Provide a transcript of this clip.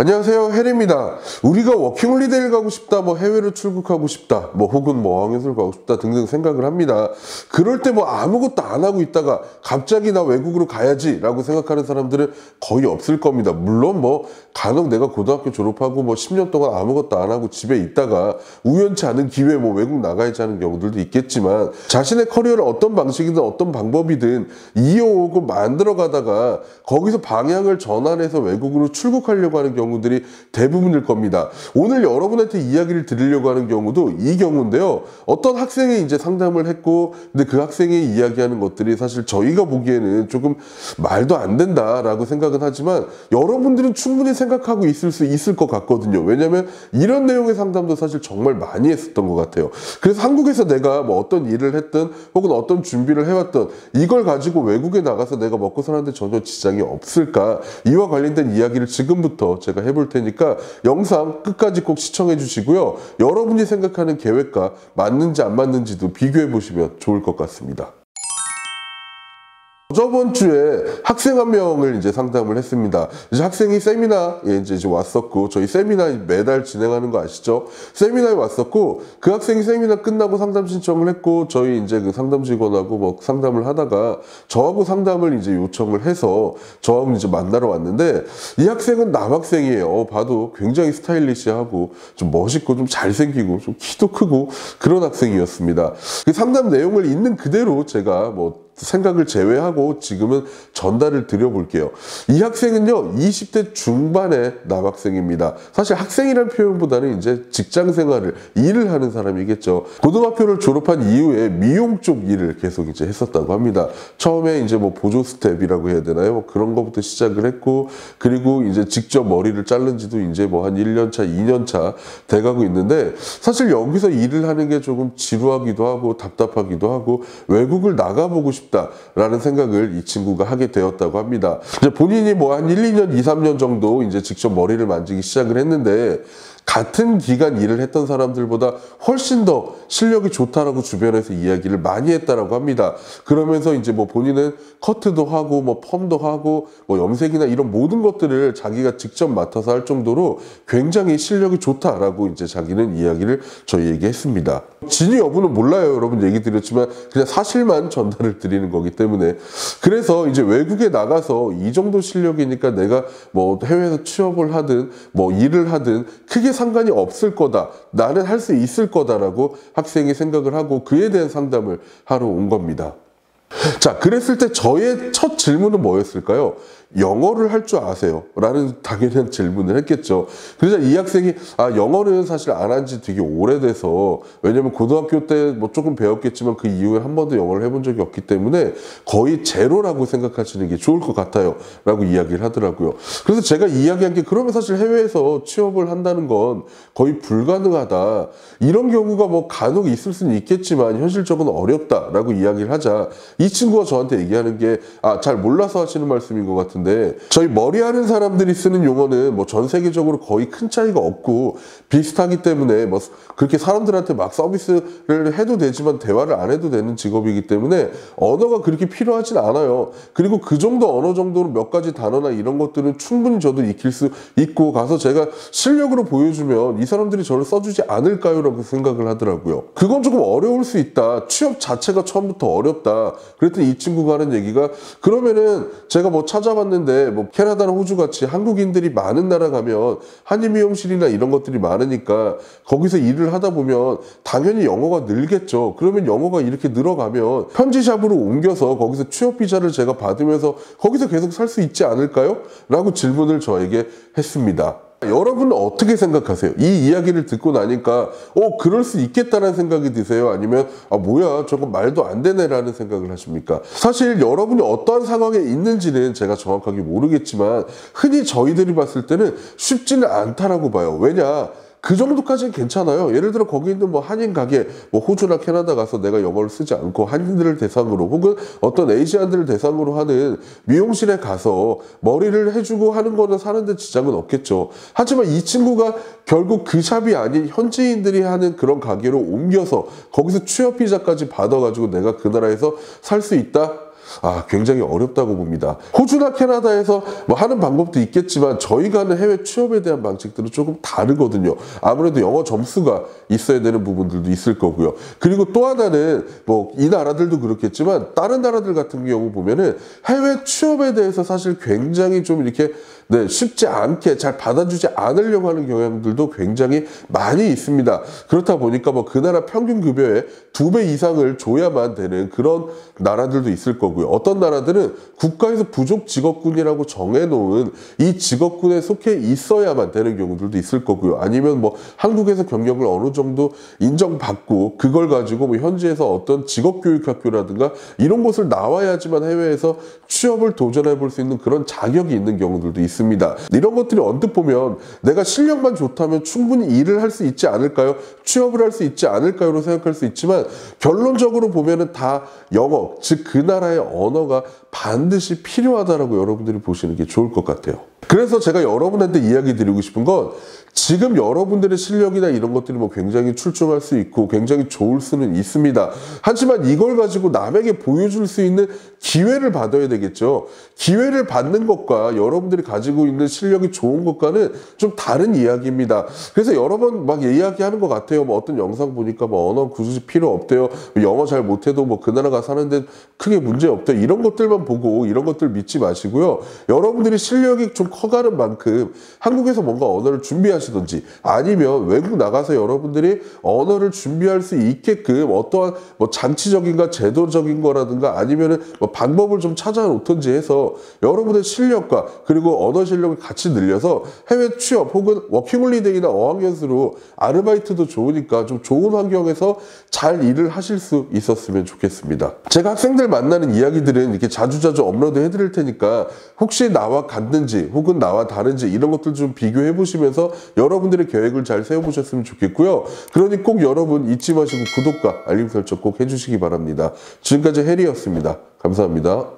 안녕하세요, 혜리입니다. 우리가 워킹홀리데이를 가고 싶다, 해외로 출국하고 싶다, 혹은 어학연수를 가고 싶다 등등 생각을 합니다. 그럴 때 아무것도 안 하고 있다가 갑자기 나 외국으로 가야지 라고 생각하는 사람들은 거의 없을 겁니다. 물론 간혹 내가 고등학교 졸업하고 10년 동안 아무것도 안 하고 집에 있다가 우연치 않은 기회에 외국 나가야지 하는 경우들도 있겠지만, 자신의 커리어를 어떤 방식이든 어떤 방법이든 이어오고 만들어 가다가 거기서 방향을 전환해서 외국으로 출국하려고 하는 경우들이 대부분일 겁니다. 오늘 여러분한테 이야기를 드리려고 하는 경우도 이 경우인데요. 어떤 학생이 이제 상담을 했고, 근데 그 학생이 이야기하는 것들이 사실 저희가 보기에는 조금 말도 안 된다라고 생각은 하지만 여러분들은 충분히 생각하고 있을 수 있을 것 같거든요. 왜냐면 이런 내용의 상담도 사실 정말 많이 했었던 것 같아요. 그래서 한국에서 내가 어떤 일을 했든 혹은 어떤 준비를 해왔던 이걸 가지고 외국에 나가서 내가 먹고 사는데 전혀 지장이 없을까, 이와 관련된 이야기를 지금부터 제가 해볼 테니까 영상 끝까지 꼭 시청해 주시고요. 여러분이 생각하는 계획과 맞는지 안 맞는지도 비교해 보시면 좋을 것 같습니다. 저번 주에 학생 한 명을 이제 상담을 했습니다. 이제 학생이 세미나에 이제 왔었고, 저희 세미나 매달 진행하는 거 아시죠? 세미나에 왔었고, 그 학생이 세미나 끝나고 상담 신청을 했고, 저희 이제 그 상담 직원하고 상담을 하다가 저하고 상담을 이제 요청을 해서 저하고 이제 만나러 왔는데, 이 학생은 남학생이에요. 봐도 굉장히 스타일리시하고 좀 멋있고 좀 잘생기고 좀 키도 크고 그런 학생이었습니다. 그 상담 내용을 있는 그대로 제가 생각을 제외하고 지금은 전달을 드려볼게요. 이 학생은요, 20대 중반의 남학생입니다. 사실 학생이라는 표현보다는 이제 직장 생활을, 일을 하는 사람이겠죠. 고등학교를 졸업한 이후에 미용 쪽 일을 계속 이제 했었다고 합니다. 처음에 이제 보조 스텝이라고 해야 되나요? 그런 거부터 시작을 했고, 그리고 이제 직접 머리를 자른 지도 이제 한 1년 차, 2년 차 돼가고 있는데, 사실 여기서 일을 하는 게 조금 지루하기도 하고 답답하기도 하고 외국을 나가보고 싶다라는 생각을 이 친구가 하게 되었다고 합니다. 이제 본인이 한 1, 2년, 2, 3년 정도 이제 직접 머리를 만지기 시작을 했는데, 같은 기간 일을 했던 사람들보다 훨씬 더 실력이 좋다라고 주변에서 이야기를 많이 했다라고 합니다. 그러면서 이제 본인은 커트도 하고 펌도 하고 염색이나 이런 모든 것들을 자기가 직접 맡아서 할 정도로 굉장히 실력이 좋다라고 이제 자기는 이야기를 저희에게 했습니다. 진위 여부는 몰라요. 여러분 얘기 드렸지만 그냥 사실만 전달을 드리는 거기 때문에. 그래서 이제 외국에 나가서 이 정도 실력이니까 내가 해외에서 취업을 하든 일을 하든 크게 상관이 없을 거다, 나는 할 수 있을 거다라고 학생이 생각을 하고 그에 대한 상담을 하러 온 겁니다. 자, 그랬을 때 저의 첫 질문은 뭐였을까요? 영어를 할 줄 아세요? 라는 당연한 질문을 했겠죠. 그래서 이 학생이 영어는 사실 안 한 지 되게 오래돼서, 왜냐면 고등학교 때 조금 배웠겠지만 그 이후에 한 번도 영어를 해본 적이 없기 때문에 거의 제로라고 생각하시는 게 좋을 것 같아요 라고 이야기를 하더라고요. 그래서 제가 이야기한 게, 그러면 사실 해외에서 취업을 한다는 건 거의 불가능하다, 이런 경우가 간혹 있을 수는 있겠지만 현실적으로 어렵다라고 이야기를 하자, 이 친구가 저한테 얘기하는 게 잘 몰라서 하시는 말씀인 것 같은데, 저희 머리하는 사람들이 쓰는 용어는 전 세계적으로 거의 큰 차이가 없고 비슷하기 때문에 그렇게 사람들한테 막 서비스를 해도 되지만 대화를 안 해도 되는 직업이기 때문에 언어가 그렇게 필요하진 않아요. 그리고 그 정도 언어 정도로 몇 가지 단어나 이런 것들은 충분히 저도 익힐 수 있고, 가서 제가 실력으로 보여주면 이 사람들이 저를 써주지 않을까요? 라고 생각을 하더라고요. 그건 조금 어려울 수 있다, 취업 자체가 처음부터 어렵다. 그랬더니 이 친구가 하는 얘기가, 그러면은 제가 찾아봤는데 캐나다나 호주 같이 한국인들이 많은 나라 가면 한인 미용실이나 이런 것들이 많으니까 거기서 일을 하다 보면 당연히 영어가 늘겠죠. 그러면 영어가 이렇게 늘어가면 현지샵으로 옮겨서 거기서 취업 비자를 제가 받으면서 거기서 계속 살 수 있지 않을까요? 라고 질문을 저에게 했습니다. 여러분은 어떻게 생각하세요? 이 이야기를 듣고 나니까 그럴 수 있겠다는 생각이 드세요? 아니면 뭐야 저건 말도 안 되네 라는 생각을 하십니까? 사실 여러분이 어떠한 상황에 있는지는 제가 정확하게 모르겠지만 흔히 저희들이 봤을 때는 쉽지는 않다라고 봐요. 왜냐? 그 정도까지는 괜찮아요. 예를 들어 거기 있는 한인 가게, 호주나 캐나다 가서 내가 영어를 쓰지 않고 한인들을 대상으로 혹은 어떤 아시안들을 대상으로 하는 미용실에 가서 머리를 해주고 하는 거는 사는데 지장은 없겠죠. 하지만 이 친구가 결국 그 샵이 아닌 현지인들이 하는 그런 가게로 옮겨서 거기서 취업 비자까지 받아가지고 내가 그 나라에서 살 수 있다? 굉장히 어렵다고 봅니다. 호주나 캐나다에서 뭐 하는 방법도 있겠지만 저희가 하는 해외 취업에 대한 방식들은 조금 다르거든요. 아무래도 영어 점수가 있어야 되는 부분들도 있을 거고요. 그리고 또 하나는 뭐 이 나라들도 그렇겠지만 다른 나라들 같은 경우 보면은 해외 취업에 대해서 사실 굉장히 좀 이렇게 쉽지 않게 잘 받아주지 않으려고 하는 경향들도 굉장히 많이 있습니다. 그렇다 보니까 뭐 그 나라 평균 급여의 2배 이상을 줘야만 되는 그런 나라들도 있을 거고요. 어떤 나라들은 국가에서 부족 직업군이라고 정해놓은 이 직업군에 속해 있어야만 되는 경우들도 있을 거고요. 아니면 뭐 한국에서 경력을 어느 정도 인정받고 그걸 가지고 뭐 현지에서 어떤 직업교육학교라든가 이런 곳을 나와야지만 해외에서 취업을 도전해 볼 수 있는 그런 자격이 있는 경우들도 있습니다. 이런 것들이 언뜻 보면 내가 실력만 좋다면 충분히 일을 할 수 있지 않을까요? 취업을 할 수 있지 않을까요?로 생각할 수 있지만 결론적으로 보면은 다 영어, 즉 그 나라의 언어가 반드시 필요하다라고 여러분들이 보시는 게 좋을 것 같아요. 그래서 제가 여러분한테 이야기 드리고 싶은 건 지금 여러분들의 실력이나 이런 것들이 뭐 굉장히 출중할 수 있고 굉장히 좋을 수는 있습니다. 하지만 이걸 가지고 남에게 보여줄 수 있는 기회를 받아야 되겠죠. 기회를 받는 것과 여러분들이 가지고 있는 실력이 좋은 것과는 좀 다른 이야기입니다. 그래서 여러 번 막 이야기하는 것 같아요. 뭐 어떤 영상 보니까 뭐 언어 굳이 필요 없대요. 영어 잘 못해도 뭐 그 나라 가 사는데 크게 문제 없대요. 이런 것들만 보고 이런 것들 믿지 마시고요. 여러분들이 실력이 좀 커가는 만큼 한국에서 뭔가 언어를 준비하시든지 아니면 외국 나가서 여러분들이 언어를 준비할 수 있게끔 어떠한 뭐 장치적인가 제도적인 거라든가 아니면은 뭐 방법을 좀 찾아 놓든지 해서 여러분의 실력과 그리고 언어 실력을 같이 늘려서 해외 취업 혹은 워킹홀리데이나 어학연수로 아르바이트도 좋으니까 좀 좋은 환경에서 잘 일을 하실 수 있었으면 좋겠습니다. 제가 학생들 만나는 이야기들은 이렇게 자주자주 업로드 해드릴 테니까 혹시 나와 같는지 혹은 나와 다른지 이런 것들 좀 비교해 보시면서 여러분들의 계획을 잘 세워보셨으면 좋겠고요. 그러니 꼭 여러분 잊지 마시고 구독과 알림 설정 꼭 해주시기 바랍니다. 지금까지 해리였습니다. 감사합니다.